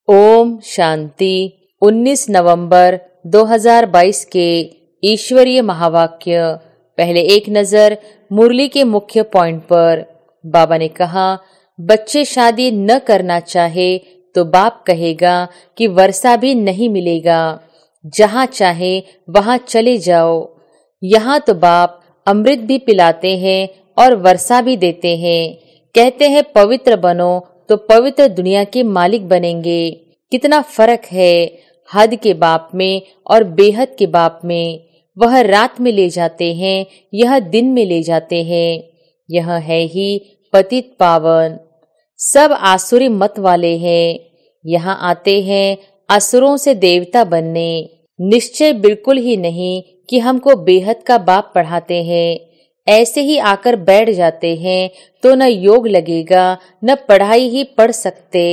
ओम शांति। 19 नवंबर 2022 के ईश्वरीय महावाक्य। पहले एक नजर मुरली के मुख्य पॉइंट पर। बाबा ने कहा, बच्चे शादी न करना चाहे तो बाप कहेगा कि वर्षा भी नहीं मिलेगा, जहाँ चाहे वहाँ चले जाओ। यहाँ तो बाप अमृत भी पिलाते हैं और वर्षा भी देते हैं। कहते हैं पवित्र बनो तो पवित्र दुनिया के मालिक बनेंगे। कितना फर्क है हद के बाप में और बेहद के बाप में। वह रात में ले जाते हैं, यह दिन में ले जाते हैं। यह है ही पतित पावन। सब आसुरी मत वाले हैं। यहाँ आते हैं असुरों से देवता बनने। निश्चय बिल्कुल ही नहीं कि हमको बेहद का बाप पढ़ाते हैं। ऐसे ही आकर बैठ जाते हैं तो न योग लगेगा न पढ़ाई ही पढ़ सकते।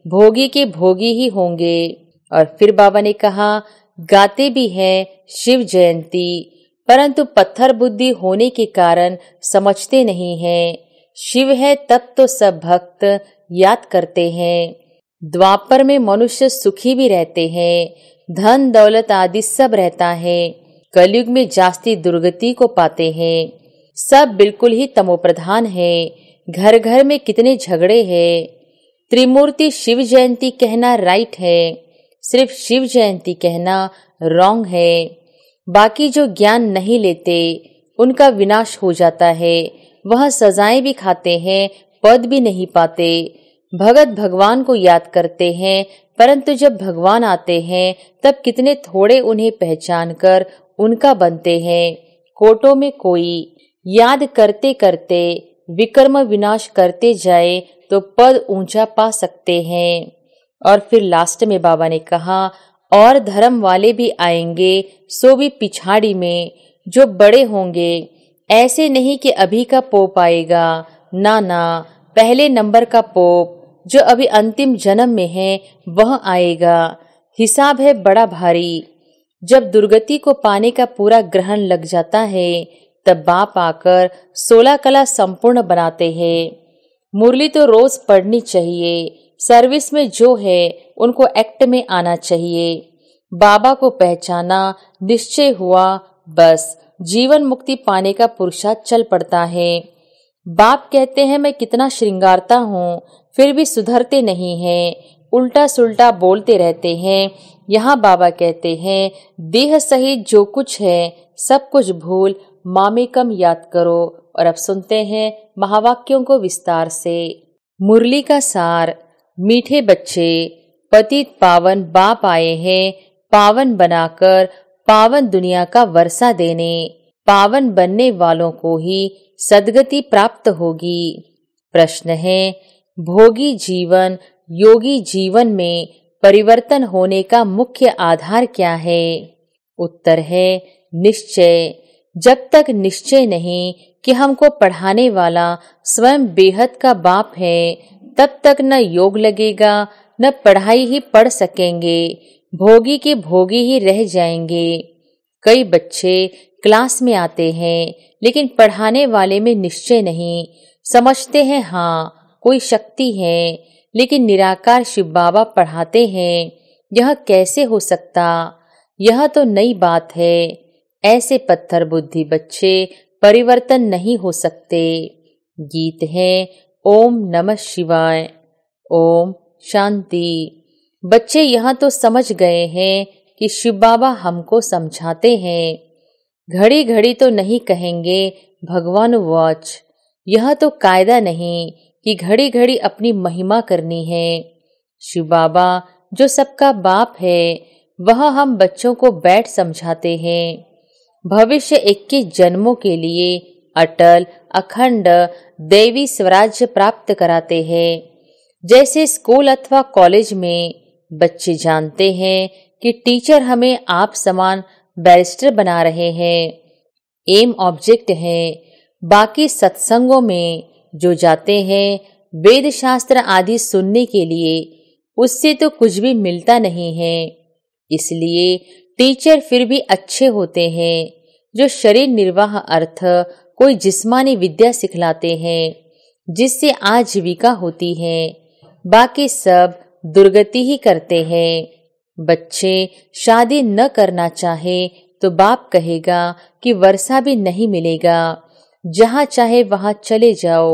भोगी के भोगी ही होंगे। और फिर बाबा ने कहा, गाते भी हैं शिव जयंती, परंतु पत्थर बुद्धि होने के कारण समझते नहीं हैं। शिव है तब तो सब भक्त याद करते हैं। द्वापर में मनुष्य सुखी भी रहते हैं, धन दौलत आदि सब रहता है। कलयुग में जास्ती दुर्गति को पाते हैं। सब बिल्कुल ही तमोप्रधान है। घर घर में कितने झगड़े हैं। त्रिमूर्ति शिव जयंती कहना राइट है, सिर्फ शिव जयंती कहना रॉन्ग है। बाकी जो ज्ञान नहीं लेते उनका विनाश हो जाता है। वह सजाएं भी खाते हैं, पद भी नहीं पाते। भगत भगवान को याद करते हैं, परंतु जब भगवान आते हैं तब कितने थोड़े उन्हें पहचान कर उनका बनते हैं। कोटों में कोई याद करते करते विकर्म विनाश करते जाए तो पद ऊंचा पा सकते हैं। और फिर लास्ट में बाबा ने कहा, और धर्म वाले भी आएंगे सो भी पिछाड़ी में, जो बड़े होंगे। ऐसे नहीं कि अभी का पोप आएगा, ना ना, पहले नंबर का पोप जो अभी अंतिम जन्म में है वह आएगा। हिसाब है बड़ा भारी। जब दुर्गति को पाने का पूरा ग्रहण लग जाता है तब बाप आकर 16 कला संपूर्ण बनाते हैं। मुरली तो रोज पढ़नी चाहिए। सर्विस में जो है उनको एक्ट में आना चाहिए। बाबा को पहचाना, निश्चय हुआ, बस जीवन मुक्ति पाने का पुरुषार्थ चल पड़ता है। बाप कहते हैं मैं कितना श्रृंगारता हूँ, फिर भी सुधरते नहीं हैं, उल्टा सुल्टा बोलते रहते हैं। यहाँ बाबा कहते हैं देह सहित जो कुछ है सब कुछ भूल मामेकम याद करो। और अब सुनते हैं महावाक्यों को विस्तार से। मुरली का सार। मीठे बच्चे, पतित पावन बाप आए हैं पावन बनाकर पावन दुनिया का वर्षा देने। पावन बनने वालों को ही सद्गति प्राप्त होगी। प्रश्न है, भोगी जीवन योगी जीवन में परिवर्तन होने का मुख्य आधार क्या है? उत्तर है निश्चय। जब तक निश्चय नहीं कि हमको पढ़ाने वाला स्वयं बेहद का बाप है, तब तक न योग लगेगा न पढ़ाई ही पढ़ सकेंगे। भोगी के भोगी ही रह जाएंगे। कई बच्चे क्लास में आते हैं लेकिन पढ़ाने वाले में निश्चय नहीं। समझते हैं हाँ कोई शक्ति है, लेकिन निराकार शिव बाबा पढ़ाते हैं। यह कैसे हो सकता? यह तो नई बात है। ऐसे पत्थर बुद्धि बच्चे परिवर्तन नहीं हो सकते। गीत है ओम नमः शिवाय। ओम शांति। बच्चे यहाँ तो समझ गए हैं कि शिव बाबा हमको समझाते हैं। घड़ी घड़ी तो नहीं कहेंगे भगवान वॉच। यह तो कायदा नहीं कि घड़ी घड़ी अपनी महिमा करनी है। शिव बाबा जो सबका बाप है वह हम बच्चों को बैठ समझाते हैं। भविष्य 21 जन्मों के लिए अटल अखंड देवी स्वराज्य प्राप्त कराते हैं। जैसे स्कूल अथवा कॉलेज में बच्चे जानते हैं कि टीचर हमें आप समान बैरिस्टर बना रहे हैं, एम ऑब्जेक्ट है। बाकी सत्संगों में जो जाते हैं वेद शास्त्र आदि सुनने के लिए, उससे तो कुछ भी मिलता नहीं है। इसलिए टीचर फिर भी अच्छे होते हैं जो शरीर निर्वाह अर्थ कोई जिस्मानी विद्या सिखलाते हैं जिससे आजीविका होती है। बाकी सब दुर्गति ही करते हैं। बच्चे शादी न करना चाहे तो बाप कहेगा कि वर्षा भी नहीं मिलेगा, जहाँ चाहे वहाँ चले जाओ।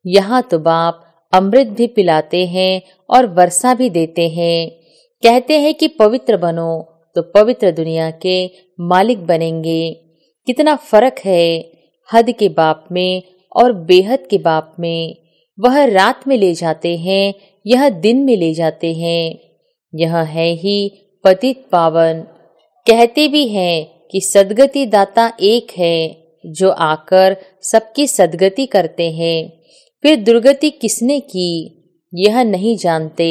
यहाँ तो बाप अमृत भी पिलाते हैं और वर्षा भी देते हैं। कहते हैं कि पवित्र बनो तो पवित्र दुनिया के मालिक बनेंगे। कितना फर्क है हद के बाप में और बेहद के बाप में। वह रात में ले जाते हैं, यह दिन में ले जाते हैं। यह है ही पतित पावन। कहते भी हैं कि सदगति दाता एक है, जो आकर सबकी सदगति करते हैं। फिर दुर्गति किसने की यह नहीं जानते।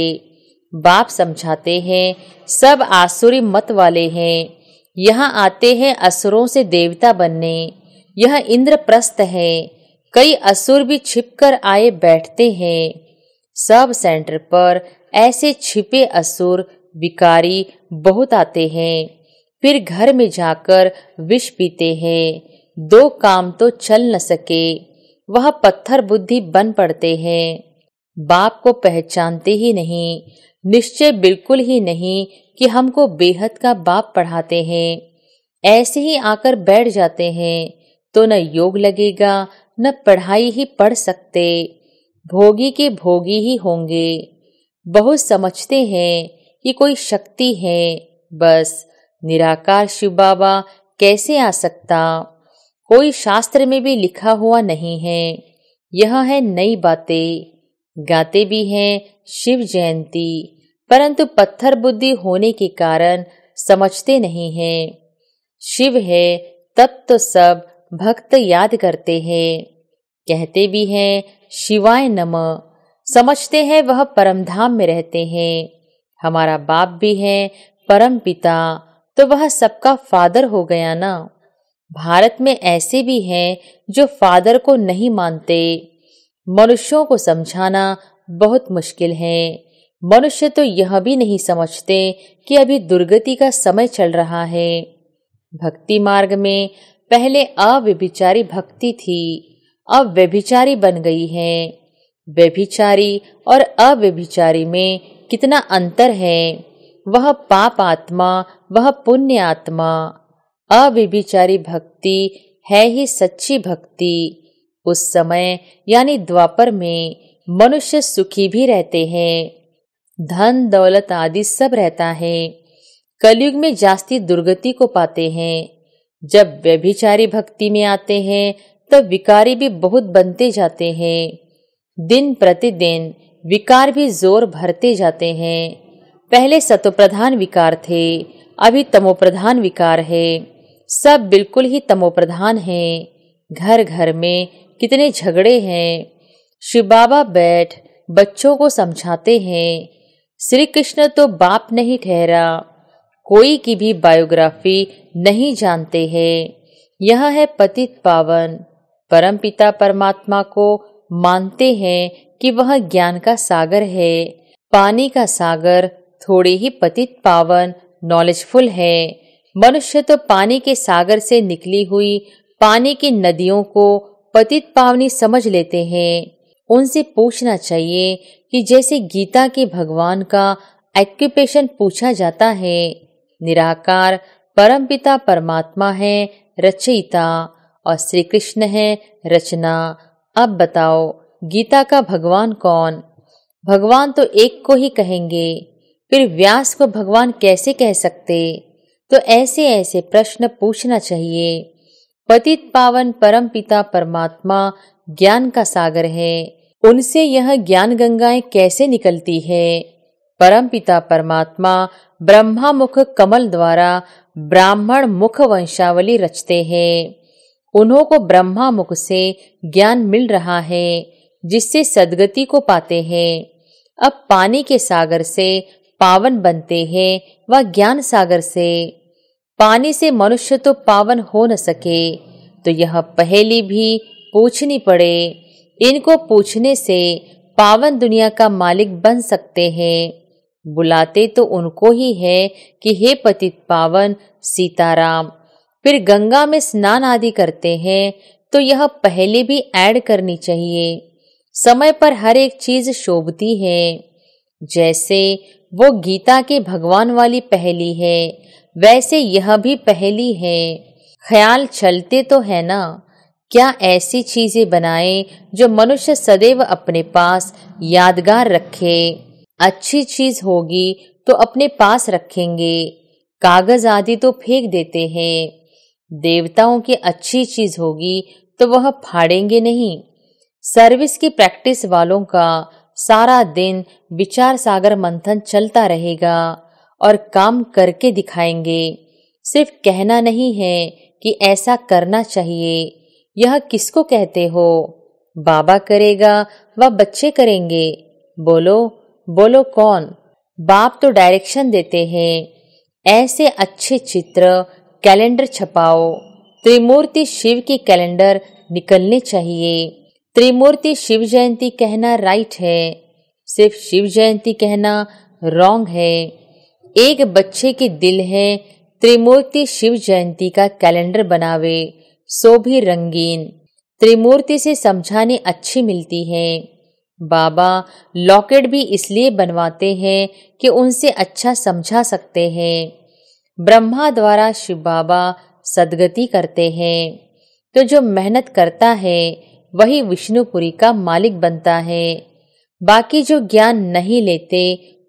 बाप समझाते हैं सब आसुरी मत वाले हैं, यहाँ आते हैं असुरों से देवता बनने। यह इंद्रप्रस्थ है, कई असुर भी छिपकर आए बैठते हैं। सब सेंटर पर ऐसे छिपे असुर विकारी बहुत आते हैं, फिर घर में जाकर विष पीते हैं। दो काम तो चल न सके, वह पत्थर बुद्धि बन पड़ते हैं। बाप को पहचानते ही नहीं, निश्चय बिल्कुल ही नहीं कि हमको बेहद का बाप पढ़ाते हैं। ऐसे ही आकर बैठ जाते हैं तो न योग लगेगा न पढ़ाई ही पढ़ सकते। भोगी के भोगी ही होंगे। बहुत समझते हैं कि कोई शक्ति है, बस निराकार शिव बाबा कैसे आ सकता। कोई शास्त्र में भी लिखा हुआ नहीं है। यह है नई बातें। गाते भी हैं शिव जयंती, परंतु पत्थर बुद्धि होने के कारण समझते नहीं हैं। शिव है तब तो सब भक्त याद करते हैं। कहते भी हैं शिवाय नमः। समझते हैं वह परमधाम में रहते हैं। हमारा बाप भी है परम पिता, तो वह सबका फादर हो गया ना। भारत में ऐसे भी हैं जो फादर को नहीं मानते। मनुष्यों को समझाना बहुत मुश्किल है। मनुष्य तो यह भी नहीं समझते कि अभी दुर्गति का समय चल रहा है। भक्ति मार्ग में पहले अव्यभिचारी भक्ति थी, अब व्यभिचारी बन गई है। व्यभिचारी और अव्यभिचारी में कितना अंतर है। वह पाप आत्मा, वह पुण्य आत्मा। अव्यभिचारी भक्ति है ही सच्ची भक्ति। उस समय यानी द्वापर में मनुष्य सुखी भी रहते हैं, धन दौलत आदि सब रहता है। कलयुग में जास्ती दुर्गति को पाते हैं। जब व्यभिचारी भक्ति में आते हैं तब विकारी भी बहुत बनते जाते हैं। दिन प्रतिदिन विकार भी जोर भरते जाते हैं। पहले सतोप्रधान विकार थे, अभी तमोप्रधान विकार है। सब बिल्कुल ही तमोप्रधान हैं। घर घर में कितने झगड़े हैं। शिव बाबा बैठ बच्चों को समझाते हैं। श्री कृष्ण तो बाप नहीं ठहरा, कोई की भी बायोग्राफी नहीं जानते हैं। यह है पतित पावन। परम पिता परमात्मा को मानते हैं कि वह ज्ञान का सागर है। पानी का सागर थोड़े ही पतित पावन नॉलेजफुल है। मनुष्य तो पानी के सागर से निकली हुई पानी की नदियों को पतित पावनी समझ लेते हैं। उनसे पूछना चाहिए कि जैसे गीता के भगवान का ऑक्यूपेशन पूछा जाता है। निराकार परमपिता परमात्मा है रचयिता और श्री कृष्ण है रचना। अब बताओ गीता का भगवान कौन? भगवान तो एक को ही कहेंगे, फिर व्यास को भगवान कैसे कह सकते? तो ऐसे ऐसे प्रश्न पूछना चाहिए। पतित पावन परम पिता परमात्मा ज्ञान का सागर है, उनसे यह ज्ञान गंगाएं कैसे निकलती है? परम पिता परमात्मा ब्रह्मा मुख कमल द्वारा ब्राह्मण मुख वंशावली रचते हैं। उन्हों को ब्रह्मा मुख से ज्ञान मिल रहा है, जिससे सद्गति को पाते हैं। अब पानी के सागर से पावन बनते हैं व ज्ञान सागर से। पानी से मनुष्य तो पावन हो न सके, तो यह पहेली भी पूछनी पड़े। इनको पूछने से पावन दुनिया का मालिक बन सकते हैं। बुलाते तो उनको ही है कि हे पतित पावन सीताराम। फिर गंगा में स्नान आदि करते हैं, तो यह पहले भी ऐड करनी चाहिए। समय पर हर एक चीज शोभती है। जैसे वो गीता के भगवान वाली पहेली है, वैसे यह भी पहेली है। ख्याल चलते तो है ना, क्या ऐसी चीजें बनाए जो मनुष्य सदैव अपने पास यादगार रखे। अच्छी चीज होगी तो अपने पास रखेंगे, कागज आदि तो फेंक देते हैं। देवताओं की अच्छी चीज होगी तो वह फाड़ेंगे नहीं। सर्विस की प्रैक्टिस वालों का सारा दिन विचार सागर मंथन चलता रहेगा और काम करके दिखाएंगे। सिर्फ कहना नहीं है कि ऐसा करना चाहिए। यह किसको कहते हो? बाबा करेगा व बच्चे करेंगे। बोलो बोलो कौन? बाप तो डायरेक्शन देते हैं। ऐसे अच्छे चित्र कैलेंडर छपाओ। त्रिमूर्ति शिव की कैलेंडर निकलने चाहिए। त्रिमूर्ति शिव जयंती कहना राइट है, सिर्फ शिव जयंती कहना रॉन्ग है। एक बच्चे के दिल है त्रिमूर्ति शिव जयंती का कैलेंडर बनावे, सो भी रंगीन। त्रिमूर्ति से समझाने अच्छी मिलती है। बाबा लॉकेट भी इसलिए बनवाते हैं कि उनसे अच्छा समझा सकते हैं। ब्रह्मा द्वारा शिव बाबा सदगति करते हैं, तो जो मेहनत करता है वही विष्णुपुरी का मालिक बनता है। बाकी जो ज्ञान नहीं लेते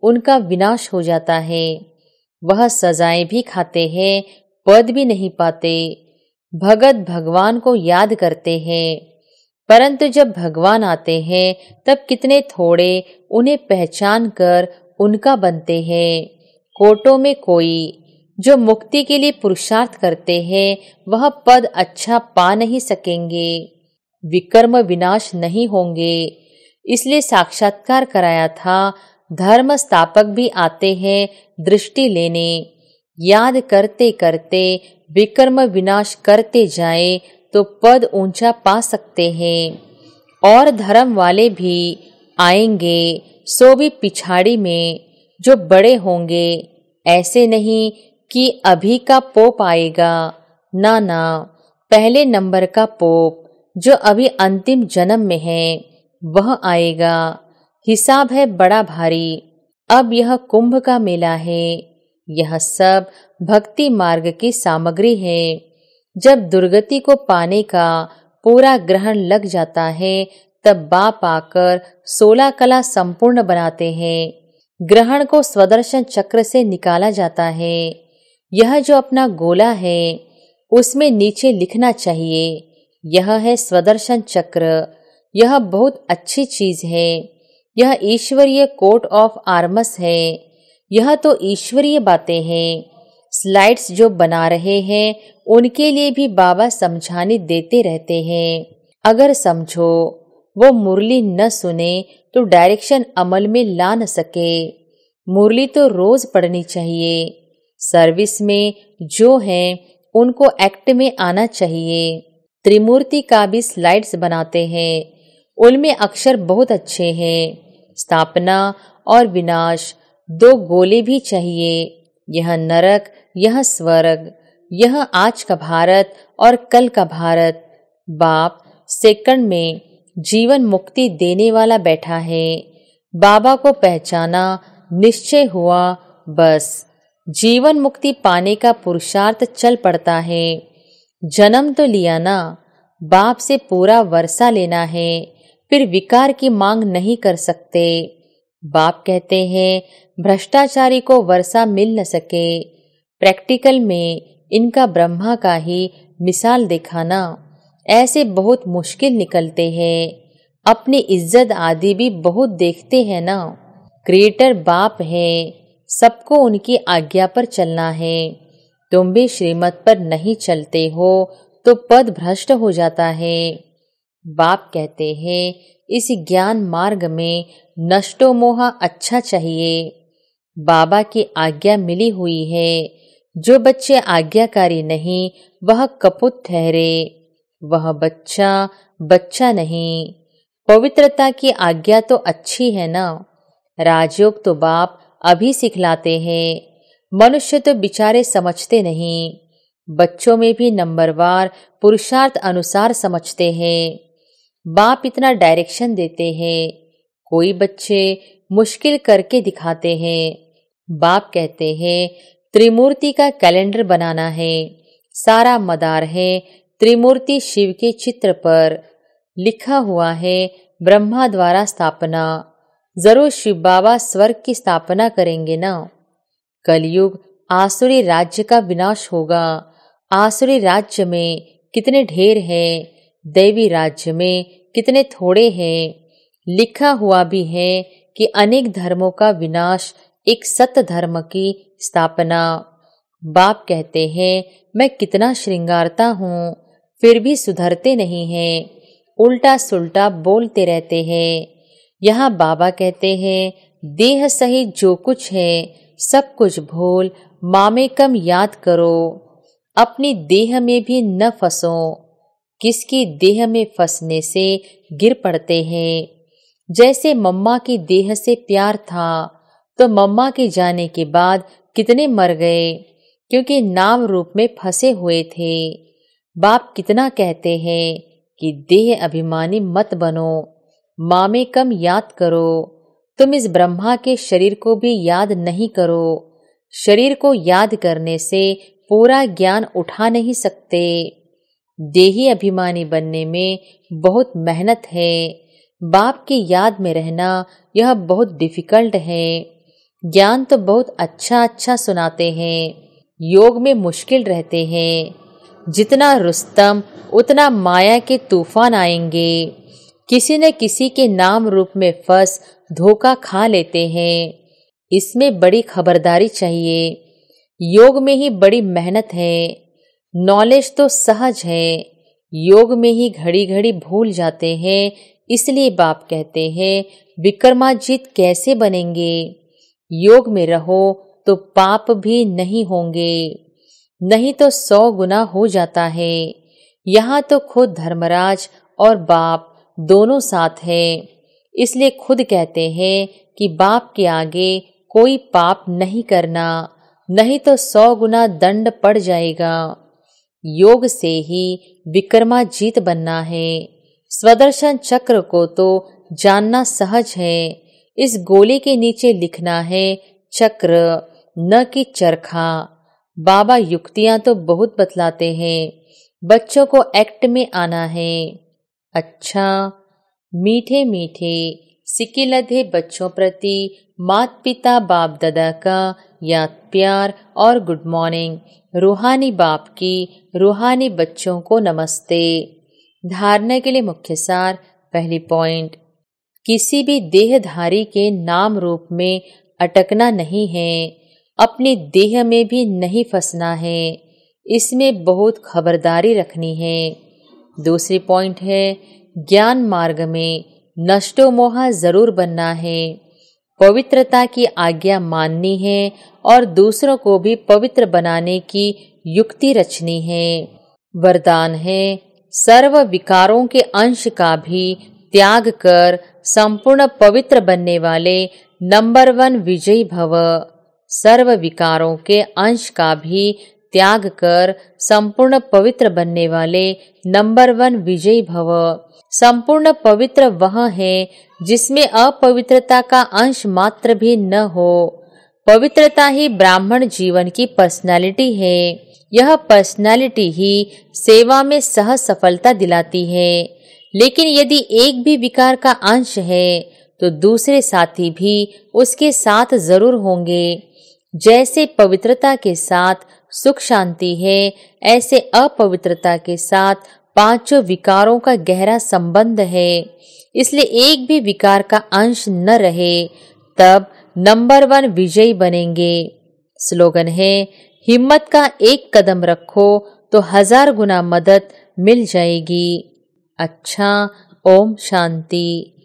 उनका विनाश हो जाता है। वह सजाएं भी खाते हैं, पद भी नहीं पाते। भगत भगवान को याद करते हैं, परंतु जब भगवान आते हैं तब कितने थोड़े उन्हें पहचान कर उनका बनते हैं। कोटों में कोई जो मुक्ति के लिए पुरुषार्थ करते हैं वह पद अच्छा पा नहीं सकेंगे। विकर्म विनाश नहीं होंगे, इसलिए साक्षात्कार कराया था। धर्म स्थापक भी आते हैं दृष्टि लेने। याद करते करते विकर्म विनाश करते जाए तो पद ऊंचा पा सकते हैं। और धर्म वाले भी आएंगे, सो भी पिछाड़ी में जो बड़े होंगे। ऐसे नहीं कि अभी का पोप आएगा, ना ना, पहले नंबर का पोप जो अभी अंतिम जन्म में है वह आएगा। हिसाब है बड़ा भारी। अब यह कुंभ का मेला है। यह सब भक्ति मार्ग की सामग्री है। जब दुर्गति को पाने का पूरा ग्रहण लग जाता है तब बाप आकर 16 कला संपूर्ण बनाते हैं। ग्रहण को स्वदर्शन चक्र से निकाला जाता है। यह जो अपना गोला है उसमें नीचे लिखना चाहिए, यह है स्वदर्शन चक्र। यह बहुत अच्छी चीज है। यह ईश्वरीय कोट ऑफ आर्मस है। यह तो ईश्वरीय बातें हैं। स्लाइड्स जो बना रहे हैं उनके लिए भी बाबा समझाने देते रहते हैं। अगर समझो वो मुरली न सुने तो डायरेक्शन अमल में ला न सके। मुरली तो रोज पढ़नी चाहिए। सर्विस में जो हैं उनको एक्ट में आना चाहिए। त्रिमूर्ति का भी स्लाइड्स बनाते हैं, उनमें अक्षर बहुत अच्छे हैं। स्थापना और विनाश 2 गोले भी चाहिए। यह नरक, यह स्वर्ग, यह आज का भारत और कल का भारत। बाप सेकंड में जीवन मुक्ति देने वाला बैठा है। बाबा को पहचाना, निश्चय हुआ, बस जीवन मुक्ति पाने का पुरुषार्थ चल पड़ता है। जन्म तो लिया ना, बाप से पूरा वर्षा लेना है, फिर विकार की मांग नहीं कर सकते। बाप कहते हैं भ्रष्टाचारी को वर्षा मिल न सके। प्रैक्टिकल में इनका ब्रह्मा का ही मिसाल दिखाना ऐसे बहुत मुश्किल निकलते हैं। अपनी इज्जत आदि भी बहुत देखते हैं ना। क्रिएटर बाप है, सबको उनकी आज्ञा पर चलना है। तुम भी श्रीमत पर नहीं चलते हो तो पद भ्रष्ट हो जाता है। बाप कहते हैं इस ज्ञान मार्ग में नष्टो मोह अच्छा चाहिए। बाबा की आज्ञा मिली हुई है। जो बच्चे आज्ञाकारी नहीं वह कपूत ठहरे। वह बच्चा बच्चा नहीं। पवित्रता की आज्ञा तो अच्छी है ना। राजयोग तो बाप अभी सिखलाते हैं। मनुष्य तो बेचारे समझते नहीं। बच्चों में भी नंबरवार पुरुषार्थ अनुसार समझते हैं। बाप इतना डायरेक्शन देते हैं। कोई बच्चे मुश्किल करके दिखाते हैं। बाप कहते हैं त्रिमूर्ति का कैलेंडर बनाना है। सारा मदार है त्रिमूर्ति शिव के चित्र पर। लिखा हुआ है ब्रह्मा द्वारा स्थापना। जरूर शिव बाबा स्वर्ग की स्थापना करेंगे ना। कलयुग आसुरी राज्य का विनाश होगा। आसुरी राज्य में कितने ढेर हैं, दैवी राज्य में कितने थोड़े हैं। लिखा हुआ भी है कि अनेक धर्मों का विनाश, एक सत्य धर्म की स्थापना। बाप कहते हैं मैं कितना श्रृंगारता हूँ, फिर भी सुधरते नहीं हैं, उल्टा सुल्टा बोलते रहते हैं। यहाँ बाबा कहते हैं देह सहित जो कुछ है सब कुछ भूल मामेकम याद करो। अपनी देह में भी न फंसो। किसकी देह में फंसने से गिर पड़ते हैं। जैसे मम्मा की देह से प्यार था तो मम्मा के जाने के बाद कितने मर गए, क्योंकि नाम रूप में फंसे हुए थे। बाप कितना कहते हैं कि देह अभिमानी मत बनो, मामे कम याद करो। तुम इस ब्रह्मा के शरीर को भी याद नहीं करो। शरीर को याद करने से पूरा ज्ञान उठा नहीं सकते। देही अभिमानी बनने में बहुत मेहनत है। बाप की याद में रहना यह बहुत डिफिकल्ट है। ज्ञान तो बहुत अच्छा अच्छा सुनाते हैं, योग में मुश्किल रहते हैं। जितना रुस्तम उतना माया के तूफान आएंगे। किसी न किसी के नाम रूप में फंस धोखा खा लेते हैं। इसमें बड़ी खबरदारी चाहिए। योग में ही बड़ी मेहनत है। नॉलेज तो सहज है, योग में ही घड़ी घड़ी भूल जाते हैं। इसलिए बाप कहते हैं विक्रमाजीत कैसे बनेंगे। योग में रहो तो पाप भी नहीं होंगे, नहीं तो 100 गुना हो जाता है। यहाँ तो खुद धर्मराज और बाप दोनों साथ हैं। इसलिए खुद कहते हैं कि बाप के आगे कोई पाप नहीं करना, नहीं तो 100 गुना दंड पड़ जाएगा। योग से ही विक्रमाजीत बनना है। स्वदर्शन चक्र को तो जानना सहज है। इस गोले के नीचे लिखना है चक्र, न कि चरखा। बाबा युक्तियां तो बहुत बतलाते हैं, बच्चों को एक्ट में आना है। अच्छा, मीठे मीठे सिक्के लदे बच्चों प्रति माता पिता बाप दादा का याद प्यार और गुड मॉर्निंग। रूहानी बाप की रूहानी बच्चों को नमस्ते। धारणा के लिए मुख्य सार। पहली पॉइंट, किसी भी देहधारी के नाम रूप में अटकना नहीं है। अपनी देह में भी नहीं फंसना है। इसमें बहुत खबरदारी रखनी है। दूसरी पॉइंट है ज्ञान मार्ग में नष्टो मोहा जरूर बनना है। पवित्रता की आज्ञा माननी है और दूसरों को भी पवित्र बनाने की युक्ति रचनी है। वरदान है सर्व विकारों के अंश का भी त्याग कर संपूर्ण पवित्र बनने वाले नंबर 1 विजयी भव। सर्व विकारों के अंश का भी त्याग कर संपूर्ण पवित्र बनने वाले नंबर 1 विजयी भव। संपूर्ण पवित्र वह है जिसमें अपवित्रता का अंश मात्र भी न हो। पवित्रता ही ब्राह्मण जीवन की पर्सनालिटी है। यह पर्सनालिटी ही सेवा में सह सफलता दिलाती है। लेकिन यदि एक भी विकार का अंश है तो दूसरे साथी भी उसके साथ जरूर होंगे। जैसे पवित्रता के साथ सुख शांति है, ऐसे अपवित्रता के साथ 5 विकारों का गहरा संबंध है। इसलिए एक भी विकार का अंश न रहे, तब नंबर 1 विजयी बनेंगे। स्लोगन है हिम्मत का एक कदम रखो तो 1000 गुना मदद मिल जाएगी। अच्छा, ओम शांति।